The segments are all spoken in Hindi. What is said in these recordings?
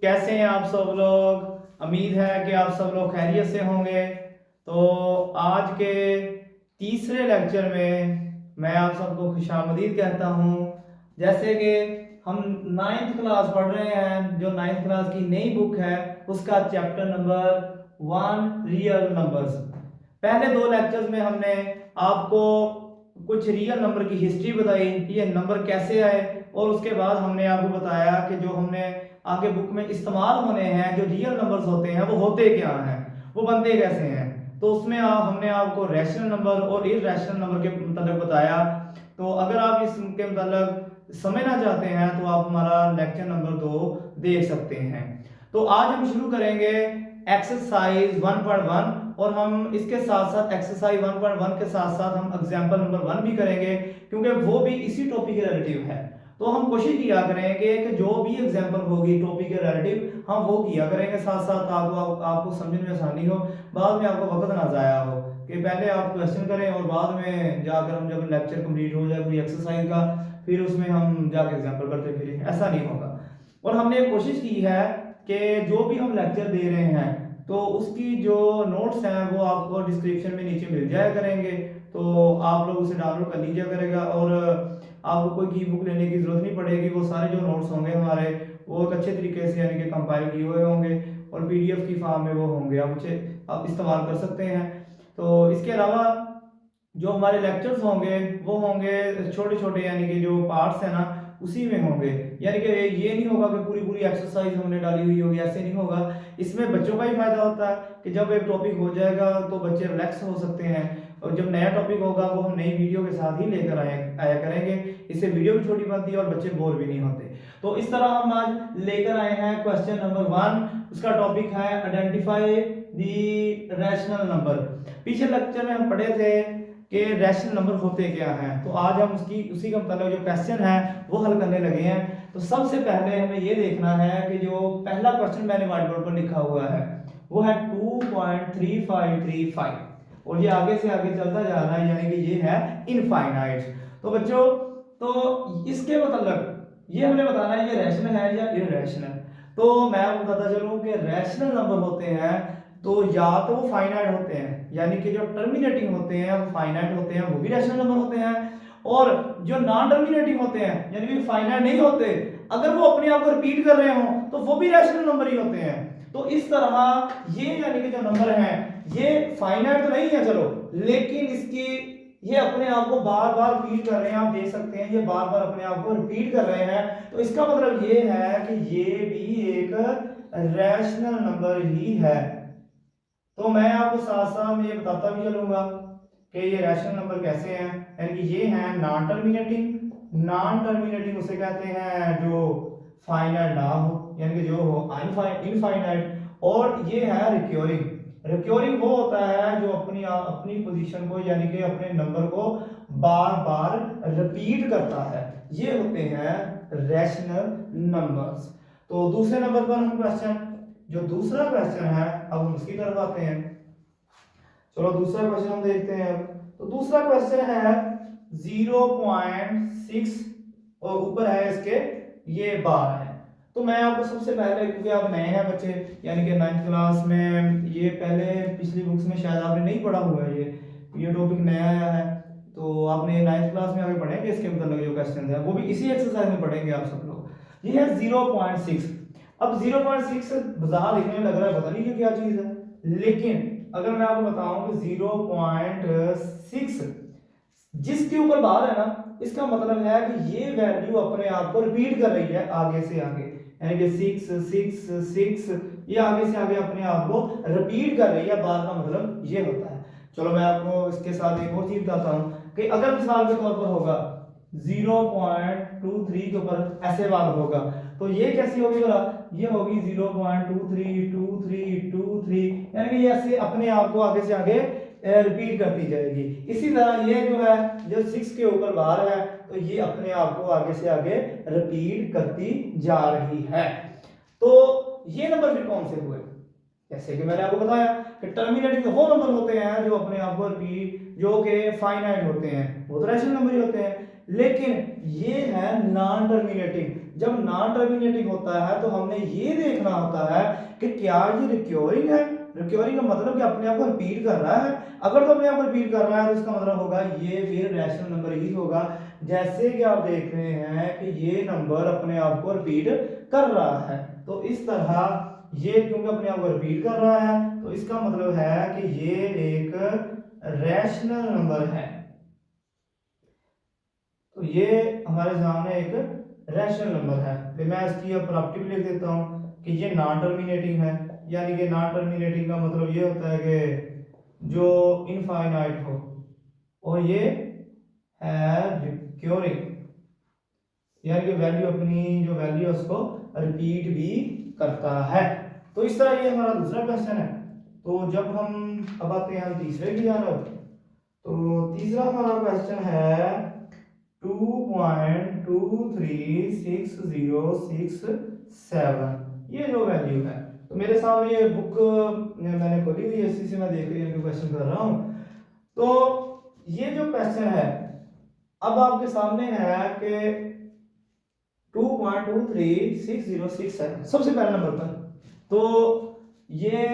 कैसे हैं आप सब लोग। उम्मीद है कि आप सब लोग खैरियत से होंगे। तो आज के तीसरे लेक्चर में मैं आप सबको खुशामदीद कहता हूँ। जैसे कि हम नाइन्थ क्लास पढ़ रहे हैं, जो नाइन्थ क्लास की नई बुक है उसका चैप्टर नंबर 1 रियल नंबर्स। पहले 2 लेक्चर्स में हमने आपको कुछ रियल नंबर की हिस्ट्री बताई, ये नंबर कैसे आए, और उसके बाद हमने आपको बताया कि जो हमने आगे बुक में इस्तेमाल होने हैं, जो रियल नंबर्स होते हैं वो होते क्या हैं, वो बनते कैसे हैं। तो उसमें हमने आपको रैशनल नंबर और इरैशनल नंबर के मतलब बताया। तो अगर आप इसके मतलब समझना चाहते हैं तो आप हमारा लेक्चर नंबर 2 देख सकते हैं। तो आज हम शुरू करेंगे एक्सरसाइज 1.1 और हम इसके साथ साथ एक्सरसाइज 1.1 के साथ साथ हम एग्जांपल नंबर 1 भी करेंगे, क्योंकि वो भी इसी टॉपिक के रिलेटिव है। तो हम कोशिश किया करेंगे कि जो भी एग्जांपल होगी टॉपिक के रिलेटिव हम वो किया करेंगे साथ साथ, आपको समझने में आसानी हो, बाद में आपको वक्त ना जाया हो कि पहले आप क्वेश्चन करें और बाद में जाकर हम जब लेक्चर कंप्लीट हो जाए कोई एक्सरसाइज का फिर उसमें हम जाकर एग्जांपल करते फिरें, ऐसा नहीं होगा। और हमने कोशिश की है कि जो भी हम लेक्चर दे रहे हैं तो उसकी जो नोट्स हैं वो आपको डिस्क्रिप्शन में नीचे मिल जाया करेंगे, तो आप लोग उसे डाउनलोड कर लीजिए करेगा और आपको कोई की बुक लेने की जरूरत नहीं पड़ेगी। वो सारे जो नोट्स होंगे हमारे वो एक अच्छे तरीके से यानी कि कंपाइल किए हुए होंगे और पीडीएफ की फॉर्म में वो होंगे, आप इस्तेमाल कर सकते हैं। तो इसके अलावा जो हमारे लेक्चर्स होंगे वो होंगे छोटे छोटे, यानी कि जो पार्ट्स हैं ना उसी में होंगे, यानी कि ये नहीं होगा कि पूरी पूरी एक्सरसाइज हमने डाली हुई होगी, ऐसे नहीं होगा। इसमें बच्चों का ही फायदा होता है कि जब एक टॉपिक हो जाएगा तो बच्चे रिलैक्स हो सकते हैं, और जब नया टॉपिक होगा वो हम नई वीडियो के साथ ही लेकर आया करेंगे। इससे वीडियो भी छोटी बनती है और बच्चे बोर भी नहीं होते। तो इस तरह हम आज लेकर आए हैं क्वेश्चन नंबर 1। उसका टॉपिक है आइडेंटिफाई द रैशनल नंबर। पिछले लेक्चर में हम पढ़े थे कि रैशनल नंबर होते क्या हैं, तो आज हम उसी का मतलब जो क्वेश्चन है वो हल करने लगे हैं। तो सबसे पहले हमें ये देखना है कि जो पहला क्वेश्चन मैंने व्हाइट बोर्ड पर लिखा हुआ है वो है 2.3535 और ये आगे से आगे चलता जा रहा है, यानी कि ये है इनफाइनाइट। तो बच्चों, तो इसके मतलब ये हमने बताना है ये रैशनल है या इरैशनल। तो मैं आपको बताता चलूं कि रैशनल नंबर होते हैं तो या तो वो फाइनाइट होते हैं, यानी कि जो टर्मिनेटिंग होते हैं वो फाइनाइट होते हैं, वो भी रैशनल नंबर होते हैं। और जो नॉन टर्मिनेटिंग होते हैं यानी कि फाइनाइट नहीं होते, अगर वो अपने आप को रिपीट कर रहे हो तो वो भी रैशनल नंबर ही होते हैं। तो इस तरह ये यानी कि जो नंबर है ये फाइनाइट तो नहीं है चलो, लेकिन इसकी ये अपने आप को बार बार रिपीट कर रहे हैं, आप देख सकते हैं ये बार बार अपने आप को रिपीट कर रहे हैं। तो इसका मतलब ये है कि ये भी एक रैशनल नंबर ही है। तो मैं आपको साथ साथ ये बताता भी चलूंगा कि ये रैशनल नंबर कैसे हैं, यानी कि ये हैं नॉन टर्मिनेटिंग। नॉन टर्मिनेटिंग उसे कहते हैं जो फाइनाइट ना हो, यानी कि जो हो इनफाइनाइट। और ये है रिक्योरिंग। रिक्योरिंग वो होता है जो अपनी पोजीशन को यानी कि अपने नंबर को बार बार रिपीट करता है, ये होते हैं रैशनल नंबर्स। तो दूसरे नंबर पर हम क्वेश्चन, जो दूसरा क्वेश्चन है अब हम उसकी तरफ आते हैं। चलो दूसरा क्वेश्चन हम देखते हैं अब। तो दूसरा क्वेश्चन है 0.6 और ऊपर है इसके ये बार है। तो मैं आपको सबसे पहले, क्योंकि आप नए हैं बच्चे यानी कि 9th क्लास में, ये पहले पिछली बुक्स में शायद आपने नहीं पढ़ा हुआ है, ये टॉपिक नया आया है। तो आपने 9th क्लास में आगे पढ़ेंगे इसके मतलब जो क्वेश्चन है वो भी इसी एक्सरसाइज में पढ़ेंगे आप सब लोग। ये है 0.6। अब 0.6 बाजार देखने में लग रहा है पता नहीं ये क्या चीज है, लेकिन अगर मैं आपको बताऊं कि 0.6 जिसके ऊपर बार है ना, इसका मतलब है कि ये वैल्यू अपने आप को रिपीट कर रही है आगे से आगे, यानी कि 6 6 6 ये आगे से आगे अपने आप को रिपीट कर रही है। बार का मतलब ये होता है। चलो मैं आपको इसके साथ एक और चीज बताता हूं कि अगर मिसाल के तौर पर होगा 0.23 के ऊपर ऐसे बार होगा तो ये कैसी होगी बोला, ये होगी 0.232323, यानी कि ये ऐसे अपने आप को आगे से आगे रिपीट करती जाएगी। इसी तरह ये जो है जो 6 के ऊपर बार है तो ये अपने आप को आगे से आगे रिपीट करती जा रही है। तो ये नंबर फिर कौन से हुए, जैसे कि मैंने आपको बताया कि टर्मिनेटिंग वो नंबर होते हैं जो अपने आप को रिपीट, जो कि फाइनाइट होते हैं, वो तो रैशनल नंबर ही होते हैं। लेकिन ये है नॉन टर्मिनेटिंग, जब नॉन टर्मिनेटिंग होता है तो हमने ये देखना होता है कि क्या ये रिक्योरिंग है। रिक्योरिंग का मतलब कि अपने आप को रिपीट कर रहा है। अगर तो अपने आप को रिपीट कर रहा है तो इसका मतलब होगा ये फिर रैशनल नंबर ही होगा। जैसे कि आप देख रहे हैं कि ये नंबर अपने आप को रिपीट कर रहा है, तो इस तरह ये क्योंकि अपने आप को रिपीट कर रहा है तो इसका मतलब है कि ये एक रैशनल नंबर है। तो ये हमारे सामने एक रैशनल नंबर है। फिर मैं इसकी अब प्रॉपर्टी भी लिख देता हूँ कि ये नॉन टर्मिनेटिंग है, यानी कि नॉन टर्मिनेटिंग का मतलब ये होता है कि जो इनफाइनाइट हो, और ये है रिक्योरिंग, यानी कि वैल्यू अपनी जो वैल्यू है उसको रिपीट भी करता है। तो इस तरह ये हमारा दूसरा क्वेश्चन है। तो जब हम अब आते हैं हम तीसरे की जानब, तो तीसरा हमारा क्वेश्चन है 2.236067, ये जो वैल्यू है। तो मेरे सामने ये बुक मैंने खोली हुई है, इसी से मैं देख रही हूँ क्वेश्चन कर रहा हूँ। तो ये जो क्वेश्चन है अब आपके सामने है कि 2.236067 सबसे पहले नंबर पर, तो ये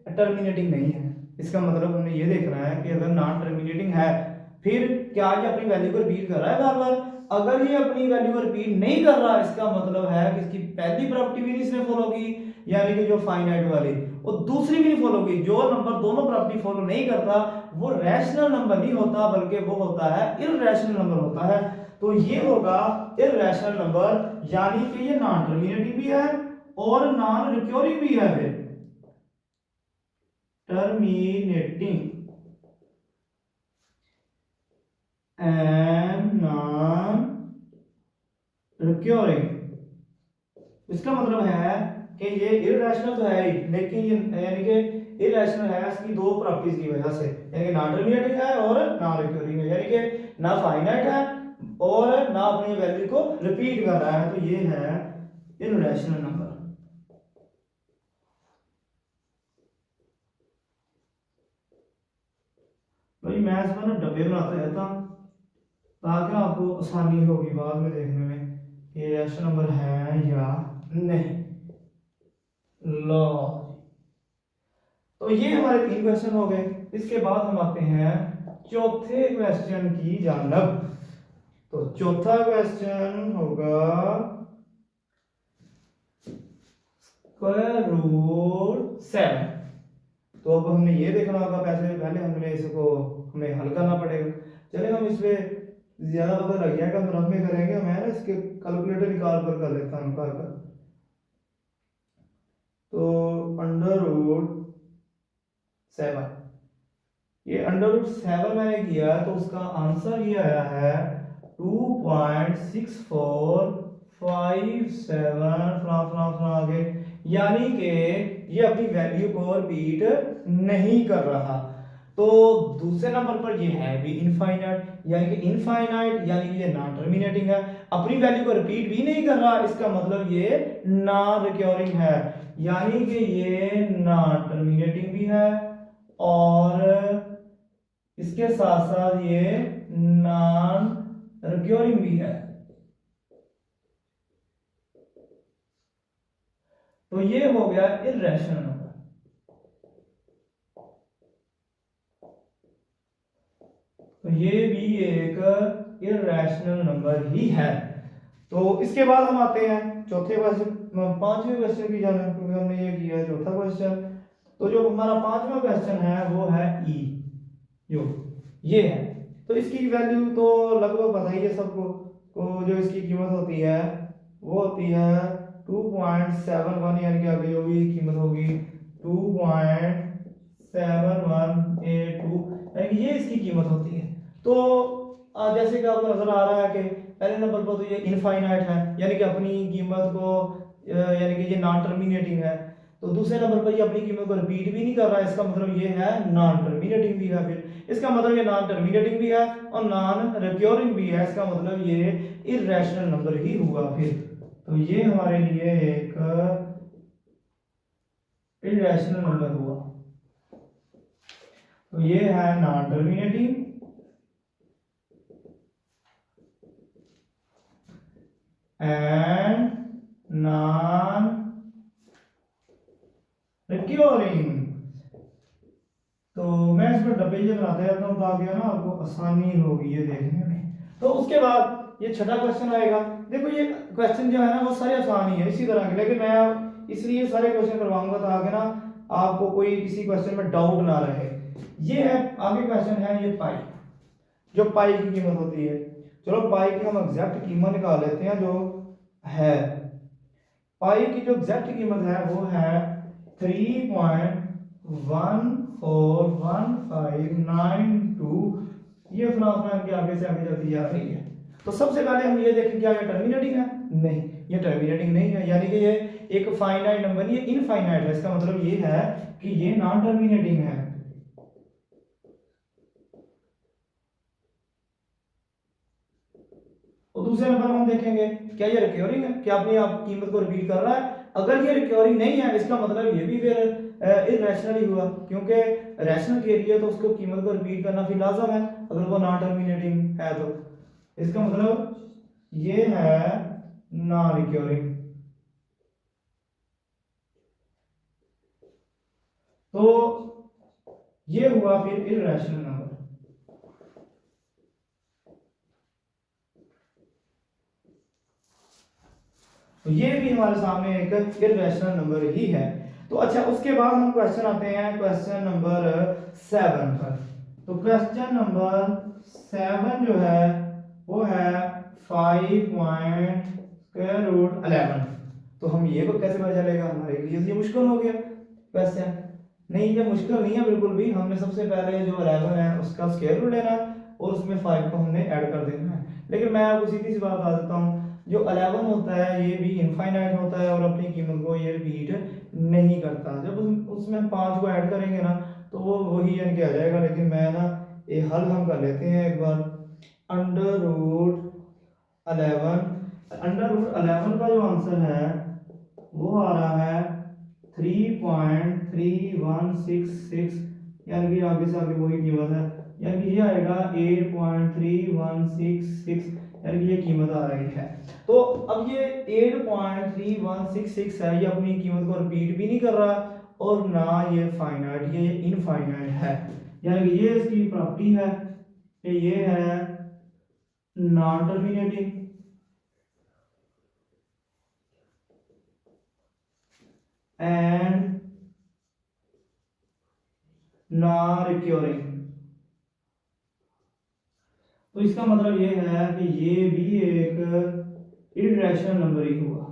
टर्मिनेटिंग नहीं है। इसका मतलब हमने ये देखना है कि अगर नॉन टर्मिनेटिंग है फिर क्या ये अपनी वैल्यू को रिपीट कर रहा है बार बार। अगर ये अपनी वैल्यू को रिपीट नहीं कर रहा, इसका मतलब है कि इसकी पहली प्रॉपर्टी भी नहीं इसने फॉलो की, यानी कि जो फाइनाइट वाली, और दूसरी भी नहीं फॉलो की। जो नंबर दोनों प्रॉपर्टी फॉलो नहीं करता वो रैशनल नंबर नहीं होता, बल्कि वो होता है इररेशनल नंबर होता है। तो ये होगा इररेशनल नंबर, यानी कि ये नॉन टर्मिनेटिंग भी है और नॉन रिक्योरिंग भी है। फिर टर्मिनेटिंग एंड नॉन रिक्योरिंग, इसका मतलब है कि ये इररेशनल तो है ही, लेकिन ये यानी कि इररेशनल है इसकी दो प्रॉपर्टीज की वजह से, यानी कि नॉन टर्मिनेटिंग है और नॉन रिक्योरिंग है, यानी कि ना फाइनाइट है और ना अपनी वैल्यू को रिपीट कर रहा है। तो ये है इररेशनल नंबर। भाई मैं इसमें ना डब्बे बनाते रहता हूँ ताकि आपको आसानी होगी बाद में देखने में कि रैशनल नंबर है या नहीं। लो, तो ये हमारे तीन क्वेश्चन हो गए। इसके बाद हम आते हैं चौथे क्वेश्चन की जानब। तो चौथा क्वेश्चन होगा स्क्वायर रूट 7। तो अब हमने ये देखना होगा, पहले हमने इसको हमें हल करना पड़ेगा। चले हम इस पे ज्यादा पता लग जाएगा, हम रफ में करेंगे। मैं ना इसके कैलकुलेटर निकाल कर लेता हूँ कर। तो अंडर रूट 7, ये अंडर रूट 7 मैंने किया तो उसका आंसर ये आया है 2.6457 आगे, यानी कि ये अपनी वैल्यू को रिपीट नहीं कर रहा। तो दूसरे नंबर पर ये है भी इनफाइनाइट, यानी कि इनफाइनाइट यानी कि ये नॉन टर्मिनेटिंग है, अपनी वैल्यू को रिपीट भी नहीं कर रहा। इसका मतलब ये नॉन रिक्योरिंग है, यानी कि ये नॉन टर्मिनेटिंग भी है और इसके साथ साथ ये नॉन रिक्योरिंग भी है। तो ये हो गया इररेशनल नंबर। तो ये भी एक इररेशनल नंबर ही है। तो इसके बाद हम आते हैं चौथे क्वेश्चन, पांचवें क्वेश्चन की जानब, क्योंकि हमने ये किया है चौथा क्वेश्चन। तो जो हमारा पांचवा क्वेश्चन है वो है ई, जो ये है। तो इसकी वैल्यू तो लगभग पता ही है सबको। तो जो इसकी कीमत होती है वो होती है 2.71, यानी कि आगे जो भी कीमत होगी 2.7182, यानी कि ये इसकी कीमत होती है। तो जैसे कि आपको नजर आ रहा है कि पहले नंबर पर तो ये इनफाइनाइट है, यानी कि अपनी कीमत को यानी कि ये नॉन टर्मिनेटिंग है। तो दूसरे नंबर पर ये अपनी कीमत को रिपीट भी नहीं कर रहा है, इसका मतलब ये है नॉन टर्मिनेटिंग भी है। फिर इसका मतलब ये नॉन टर्मिनेटिंग भी है और नॉन रिक्योरिंग भी है, इसका मतलब ये इररेशनल नंबर ही हुआ। फिर तो ये हमारे लिए एक इररेशनल नंबर हुआ। तो ये है non terminating and non recurring. तो मैं इस पर डब्बे ये बनाते रहता हूँ ताकि ना आपको आसानी होगी ये देखने में। तो उसके बाद ये छठा क्वेश्चन आएगा। देखो ये क्वेश्चन जो है ना वो सारे आसान ही है इसी तरह के, लेकिन मैं इसलिए सारे क्वेश्चन करवाऊंगा ताकि ना आपको कोई किसी क्वेश्चन में डाउट ना रहे। ये है आगे क्वेश्चन है ये पाई, जो पाई की कीमत होती है। चलो पाई की हम एग्जैक्ट कीमत निकाल लेते हैं। जो है पाई की जो एग्जैक्ट कीमत है वो है 3.141592। ये फिलहाल के आगे से आगे चलती जा रही है। तो सबसे पहले हम ये देखें क्या ये टर्मिनेटिंग है? नहीं, ये टर्मिनेटिंग नहीं है, यानी कि ये एक फाइनाइट नंबर, ये इनफाइनाइट है। इसका मतलब ये है कि ये नॉन टर्मिनेटिंग है। तो दूसरे नंबर में हम देखेंगे क्या ये रिकवरिंग है, क्या अपनी आप कीमत को रिपीट कर रहा है। अगर ये रिकवरिंग नहीं है इसका मतलब ये भी फिर इरेशनल ही हुआ, क्योंकि रैशनल के लिए तो उसको कीमत को रिपीट करना फिर लाजम है अगर वो नॉन टर्मिनेटिंग है। तो इसका मतलब ये है नॉन रिकवरिंग। तो ये हुआ फिर इरेशनल नंबर। तो ये भी हमारे सामने एक इरेशनल नंबर ही है। तो अच्छा उसके बाद हम क्वेश्चन आते हैं क्वेश्चन नंबर 7 पर। तो क्वेश्चन नंबर 7 जो है वो है 5.11। तो हम ये को कैसे पता चलेगा? हमारे लिए ये मुश्किल हो गया क्वेश्चन। नहीं ये मुश्किल नहीं है बिल्कुल भी। हमने सबसे पहले जो 11 है उसका स्क्वायर रूट लेना है और उसमें 5 को हमने ऐड कर देना है। लेकिन मैं आपको सीधी सी बात बता देता हूँ, जो 11 होता है ये भी इनफाइनाइट होता है और अपनी कीमत को ये रिपीट नहीं करता। जब उसमें हम 5 को ऐड करेंगे ना तो वो वही यानी कि आ जाएगा। लेकिन मैं ना ये हल हम कर लेते हैं एक बार। अंडर रूट 11 का जो आंसर है वो आ रहा है 3.3166, यानी कि आगे से आगे वही कीमत है, यानी कि ये आएगा 8.3166, यानी कि ये कीमत आ रही है। तो अब ये 8.3166 है, ये अपनी कीमत को रिपीट भी नहीं कर रहा और ना ये फाइनाइट, ये इनफाइनाइट है। यानी कि ये इसकी प्रॉपर्टी है कि ये है non terminating and non recurring. तो इसका मतलब ये है कि ये भी एक इरेशनल नंबर ही हुआ।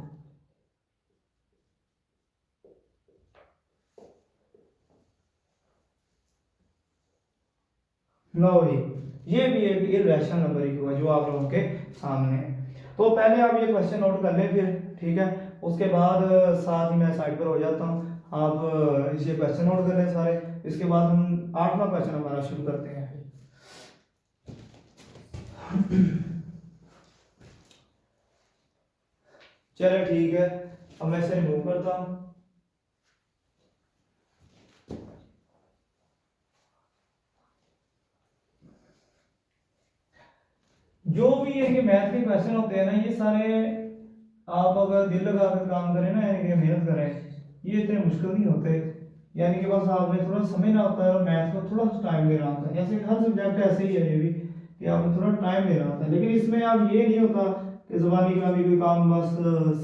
नो भाई, ये भी एक इरेशनल नंबर ही हुआ जो आप लोगों के सामने है। तो पहले आप ये क्वेश्चन नोट कर लें फिर, ठीक है। उसके बाद साथ ही मैं साइड पर हो जाता हूँ, आप ये क्वेश्चन नोट कर लें सारे। इसके बाद हम 8वां क्वेश्चन हमारा शुरू करते हैं। चलो ठीक है, अब मैं इसे रिमूव करता हूँ। जो भी ये मैथ के क्वेश्चन होते हैं ना, ये सारे आप अगर दिल लगा कर काम करें ना, यानी कि मेहनत करें, ये इतने मुश्किल नहीं होते। यानी कि बस आपने थोड़ा समझना होता है और मैथ को थोड़ा सा टाइम देना होता है। जैसे हर सब्जेक्ट ऐसे ही है ये भी कि आपको थोड़ा टाइम देना होता है। लेकिन इसमें आप ये नहीं होता कि ज़ुबानी का भी कोई काम बस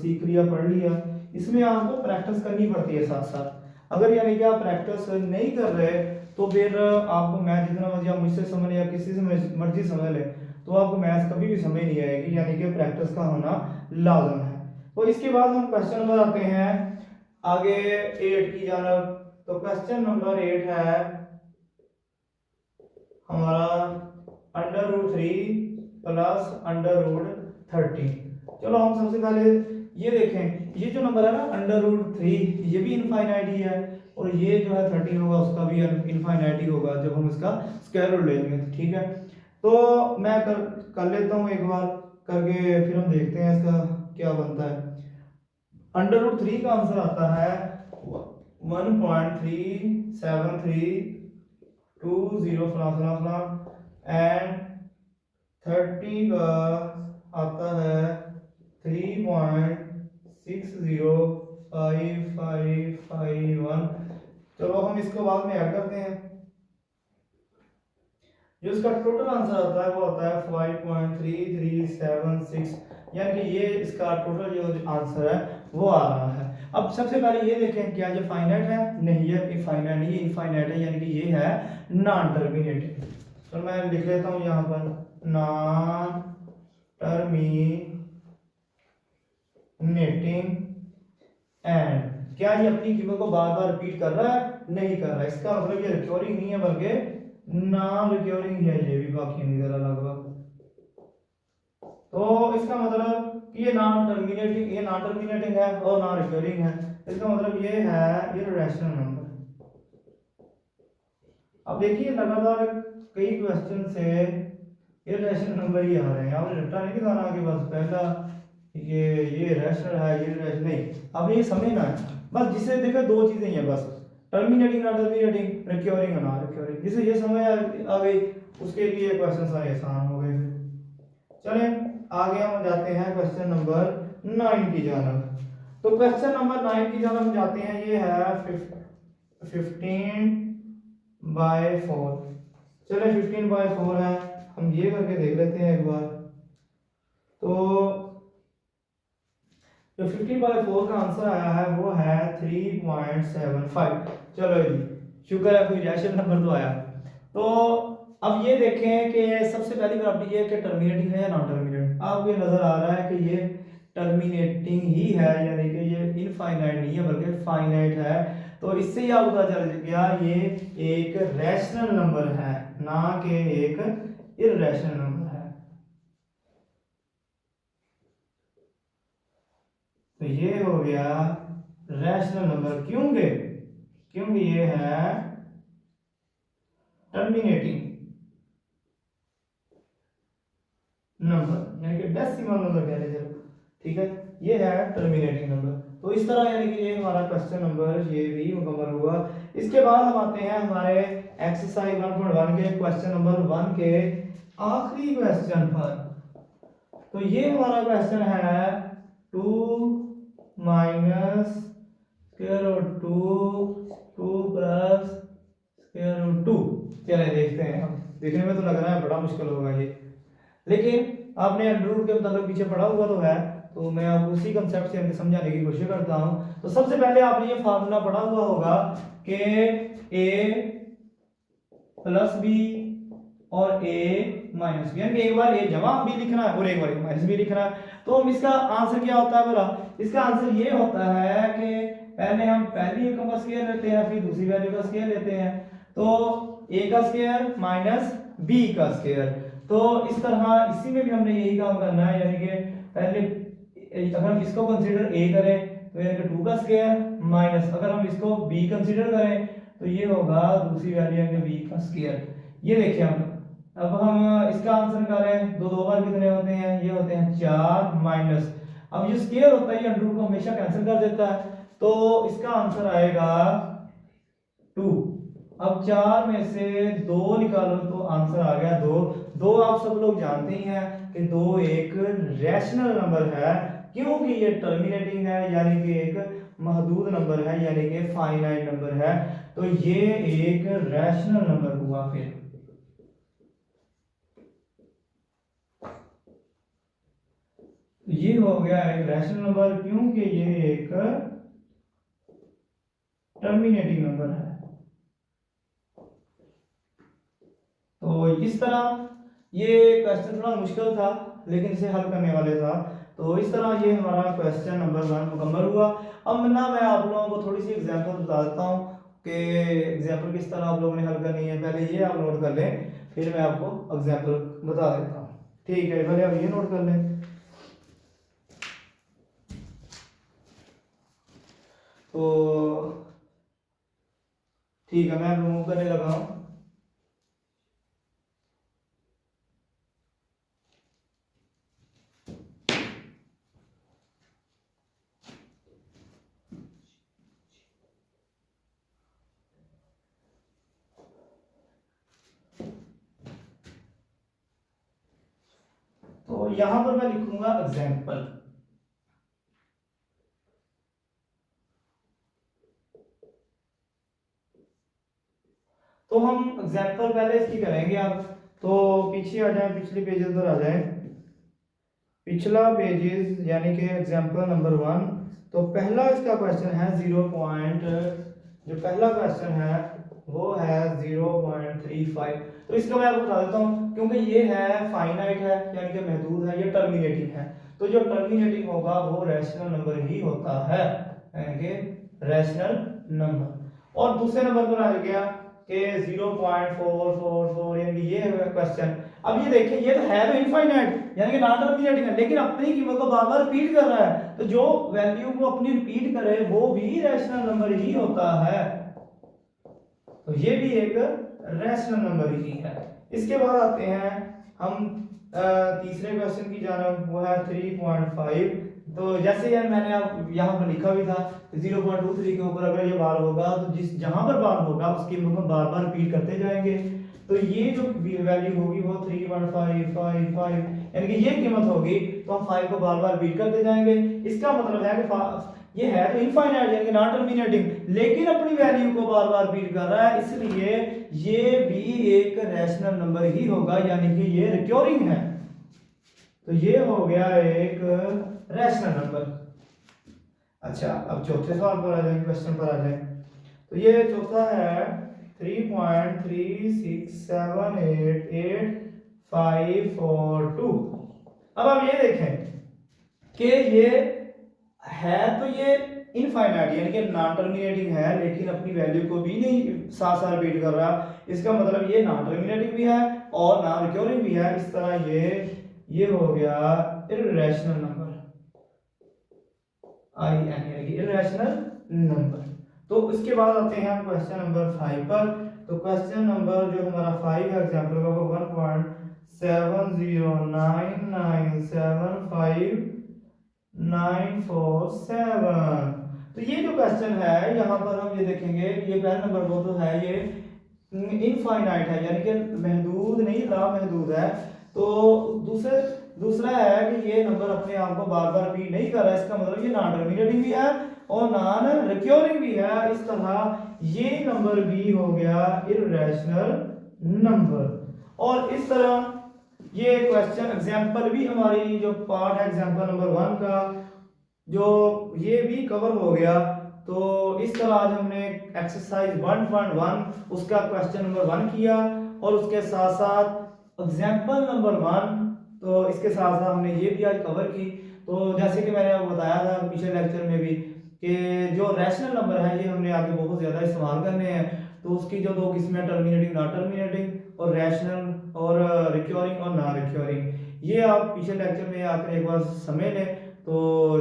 सीख लिया पढ़ लिया। इसमें आपको प्रैक्टिस करनी पड़ती है साथ साथ। अगर यानी कि आप प्रैक्टिस नहीं कर रहे तो फिर आपको मैथ जितना मर्जी आप मुझसे समझ या किसी से मर्जी समझ ले तो आपको मैथ कभी भी समझ नहीं आएगी। यानी कि प्रैक्टिस का होना लाजम है। तो इसके बाद हम क्वेश्चन नंबर आते हैं आगे 8 की जानब। तो क्वेश्चन नंबर 8 है हमारा √3 प्लस √13। चलो हम सबसे पहले ये देखें, ये जो नंबर है ना √3, ये भी इनफाइनाइट ही है और ये जो है 13 होगा उसका भी इनफाइनाइट ही होगा जब हम इसका स्क्वायर रूट लेंगे, ठीक है। तो मैं कर लेता हूँ एक बार करके, फिर हम देखते हैं इसका क्या बनता है। √3 का आंसर आता है 1.37320 फला एंड 30 का आता है 3.60551। चलो हम इसको बाद में ऐड करते हैं। जो इसका टोटल आंसर आता है वो आता है 5.3376, यानी कि ये इसका टोटल जो आंसर है वो आ रहा है। अब सबसे पहले ये देखें क्या ये फाइनाइट है? नहीं, ये इनफाइनाइट नहीं, ये इनफाइनाइट है, यानी कि ये है नॉन टर्मिनेटिंग। तो मैं लिख लेता हूँ यहाँ पर नॉन टर्मिनेटिंग। एंड क्या ये अपनी कीमत को बार बार रिपीट कर रहा है? नहीं कर रहा है। इसका मतलब ये रिकरिंग नहीं है बल्कि नॉन रिकरिंग है। ये भी बाकी नहीं जरा लगभग। तो इसका मतलब कि ये नॉन टर्मिनेटिंग है और नॉन रिकरिंग है। इसका मतलब ये है इररेशनल नंबर। अब देखिए लगातार कई क्वेश्चन से इररेशनल नंबर ही आ रहे हैं। आपने रट्टा नहीं दिखाना कि बस पहला ये रैशनल है, ये रैशनल नहीं। अब ये समझना है बस। जिसे देखो दो चीजें हैं बस, terminating non terminating, recurring non recurring. जिसे ये समझ आ गई उसके लिए क्वेश्चन सारे आसान हो गए। चलें आगे हम जाते हैं क्वेश्चन नंबर 9 की जानब। तो क्वेश्चन नंबर 9 की जानब हम जाते हैं। ये है 15/4। चले 15/4 है, हम ये करके देख लेते हैं एक बार। तो जो 15/4 का आंसर आया है वो है 3.75। चलो जी, शुक्र है कोई रैशनल नंबर तो आया। तो अब ये देखें कि सबसे पहली प्रॉपर्टी ये है कि टर्मिनेटिंग है या नॉन टर्मिनेटिंग। आपको ये नजर आ रहा है कि ये टर्मिनेटिंग ही है, यानी कि ये इनफाइनाइट नहीं है बल्कि फाइनाइट है। तो इससे ही आपको पता चल गया ये एक रैशनल नंबर है, ना कि एक इररेशनल नंबर है। तो ये हो गया रैशनल नंबर, क्योंकि ये है टर्मिनेटिंग नंबर, यानी कि डेसिमल नंबर कह लीजिए। ठीक है, ये है टर्मिनेटिंग नंबर। तो इस तरह यानी कि ये हमारा क्वेश्चन नंबर ये भी मुकम्मल हुआ। इसके बाद हम आते हैं हमारे एक्सरसाइज 1.1 के क्वेश्चन नंबर 1 के आखिरी क्वेश्चन पर। तो ये हमारा क्वेश्चन है 2 minus square root 2 plus square root 2। चलिए देखते हैं। हम देखने में तो लग रहा है बड़ा मुश्किल होगा ये, लेकिन आपने अंडर रूट के मुताबिक पीछे पढ़ा हुआ तो है। तो मैं आपको उसी कंसेप्ट से समझाने की कोशिश करता हूं। तो सबसे पहले आपने ये फार्मूला पढ़ा हुआ होगा कि a प्लस बी और a माइनस बी, यानी एक बार a जमा बी लिखना है और एक बार a माइनस बी लिखना है। तो हम इसका आंसर क्या होता है बोला? इसका आंसर ये होता है कि पहले हम पहली रकम का स्क्वायर लेते हैं, फिर दूसरी वैल्यू का स्क्वायर लेते हैं। तो a का स्क्वायर माइनस b का स्क्वायर। तो इस तरह इसी में भी हमने यही काम करना है, यानी कि पहले अगर हम इसको कंसीडर a करें तो यानी कि 2 का स्क्वायर माइनस अगर हम इसको b कंसीडर करें तो ये होगा दूसरी वैल्यू यानी b का स्क्वायर। ये देखिए हम अब हम इसका आंसर करें, दो बार कितने होते हैं? ये होते हैं 4 माइनस। अब ये स्क्वायर होता है ये अंडर रूट को हमेशा कैंसिल कर देता है, तो इसका आंसर आएगा 2। अब 4 में से 2 निकालो तो आंसर आ गया 2। 2 आप सब लोग जानते ही हैं कि 2 एक रैशनल नंबर है, क्योंकि ये टर्मिनेटिंग है, यानी कि एक महदूद नंबर है, यानी कि फाइनाइट नंबर है। तो ये एक रैशनल नंबर हुआ। फिर ये हो गया एक रैशनल नंबर, क्योंकि ये एक टर्मिनेटिंग नंबर है। तो इस तरह ये क्वेश्चन थोड़ा मुश्किल था, लेकिन इसे हल करने वाले था। तो इस तरह ये हमारा क्वेश्चन नंबर 1 मुकम्मल हुआ। अब ना मैं आप लोगों को थोड़ी सी एग्जांपल बता देता हूँ कि एग्जांपल किस तरह आप लोगों ने हल करनी है। पहले ये आप नोट कर लें, फिर मैं आपको एग्जांपल बता देता हूँ। ठीक है, पहले आप ये नोट कर लें। तो ठीक है, मैं रिमूव करने लगा हूँ। तो यहां पर मैं लिखूंगा एग्जाम्पल। तो हम एग्जाम्पल पहले इसकी करेंगे अब। तो पीछे आ जाए, पिछले पेजेस पर आ जाए, पिछला पेजेस यानी कि एग्जाम्पल नंबर 1। तो पहला इसका क्वेश्चन है 0. जो पहला क्वेश्चन है वो है 0.35। तो इसका मैं आपको बता देता हूँ, क्योंकि ये है फाइनाइट है यानी कि महदूद है, ये टर्मिनेटिंग है। तो जो टर्मिनेटिंग होगा वो रैशनल नंबर ही होता है, यानी कि रैशनल नंबर। और दूसरे नंबर पर आ गया कि 0.444, यानी कि ये है क्वेश्चन। अब ये देखिए, ये तो है तो इनफाइनाइट यानी कि नॉन टर्मिनेटिंग है, लेकिन अपनी कीमत को बार बार रिपीट कर रहा है। तो जो वैल्यू को अपनी रिपीट करे वो भी रैशनल नंबर ही होता है। तो ये भी एक रैशनल नंबर ही है। इसके बाद आते हैं हम तीसरे क्वेश्चन की जानब, वो है 3.5। तो जैसे यार मैंने आप यहाँ पर लिखा भी था 0.23 के ऊपर अगर ये बार होगा तो जिस जहां पर बार होगा उसकी हम बार बार रिपीट करते जाएंगे। तो ये जो वैल्यू होगी वो 3.555, यानी कि ये कीमत होगी तो हम 5 को बार बार रिपीट करते जाएंगे। इसका मतलब है कि ये है तो इनफाइनाइट यानी कि नॉन टर्मिनेटिंग, लेकिन अपनी वैल्यू को बार बार रिपीट कर रहा है, इसलिए ये भी एक रैशनल नंबर ही होगा, यानी कि ये रिकरिंग है। तो ये हो गया एक रैशनल नंबर। अच्छा, अब चौथे सवाल पर आ जाए, क्वेश्चन पर आ जाए। तो ये चौथा है 3.36788542। अब आप ये देखें कि ये है तो ये इनफाइनाइट यानी कि नॉन टर्मिनेटिंग है, लेकिन अपनी वैल्यू को भी नहीं साथ साथ रिपीट कर रहा। इसका मतलब ये नॉन टर्मिनेटिंग भी है और नॉन रिकरिंग भी है। इस तरह ये हो गया इर्रेशनल नंबर, IN यानी कि इर्रेशनल नंबर। तो इसके बाद आते हैं हम क्वेश्चन नंबर 5 पर। तो क्वेश्चन नंबर जो हमारा 5 है एग्जांपल का, वो 1.709975947947। तो ये जो क्वेश्चन है यहाँ पर हम ये देखेंगे, ये पहला नंबर वो तो है ये इनफाइनाइट है यानी कि महदूद नहीं, लामहदूद है। तो दूसरा है कि ये नंबर अपने आप को बार बार रिपीट नहीं कर रहा है, इसका मतलब ये नॉन टर्मिनेटिंग भी है और नॉन रिकरिंग भी है। इस तरह ये नंबर भी हो गया इर्रेशनल नंबर। और इस तरह ये क्वेश्चन एग्जांपल भी हमारी जो पार्ट है एग्जांपल नंबर 1 का, जो ये भी कवर हो गया। तो इस तरह आज हमने एक्सरसाइज 1.1 उसका क्वेश्चन नंबर 1 किया, और उसके साथ साथ एग्जांपल नंबर 1, तो इसके साथ साथ हमने ये भी आज कवर की। तो जैसे कि मैंने आपको बताया था पिछले लेक्चर में भी कि जो रैशनल नंबर है ये हमने आगे बहुत ज़्यादा इस्तेमाल करने हैं। तो उसकी जो दो किस्में टर्मिनेटिंग नॉन टर्मिनेटिंग और रैशनल और रिकरिंग और नॉन रिकरिंग, ये आप पिछले लेक्चर में आकर एक बार समझ लें। तो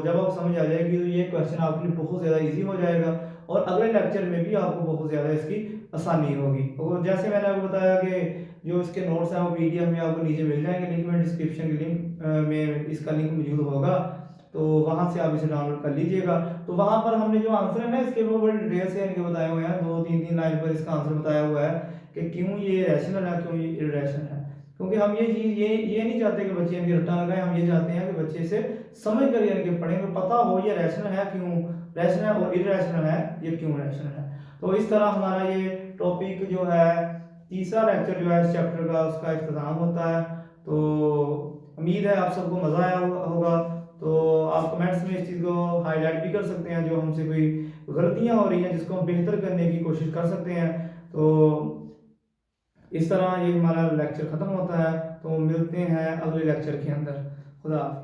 जब आप समझ आ जाएगी तो ये क्वेश्चन आपके लिए बहुत ज़्यादा इजी हो जाएगा, और अगले लेक्चर में भी आपको बहुत ज़्यादा इसकी आसानी होगी। और जैसे मैंने आपको बताया कि जो इसके नोट्स हैं वो PDF में आपको नीचे मिल जाएंगे, लिंक में डिस्क्रिप्शन के लिंक में इसका लिंक मौजूद होगा, तो वहाँ से आप इसे डाउनलोड कर लीजिएगा। तो वहाँ पर हमने जो आंसर है ना इसके वो बड़ी डिटेल से इनके बताए हुए हैं, 2-3 लाइन पर इसका आंसर बताया हुआ है कि क्यों ये रैशनल है, क्यों ये इर्रेशनल है। क्योंकि हम ये चीज़ ये नहीं चाहते कि बच्चे इनके रट्टा लगाएं, हम ये चाहते हैं कि बच्चे इसे समझ कर इनके पढ़ेंगे, पता हो ये रैशनल है क्यों रैशनल है और इर्रेशनल है ये क्यों रैशनल है। तो इस तरह हमारा ये टॉपिक जो है तीसरा लेक्चर जो है इस चैप्टर का उसका इख्तिताम होता है। तो उम्मीद है आप सबको मज़ा आया होगा। तो आप कमेंट्स में इस चीज़ को हाईलाइट भी कर सकते हैं, जो हमसे कोई गलतियां हो रही हैं जिसको हम बेहतर करने की कोशिश कर सकते हैं। तो इस तरह ये हमारा लेक्चर ख़त्म होता है। तो मिलते हैं अगले लेक्चर के अंदर। खुदा हाफिज़।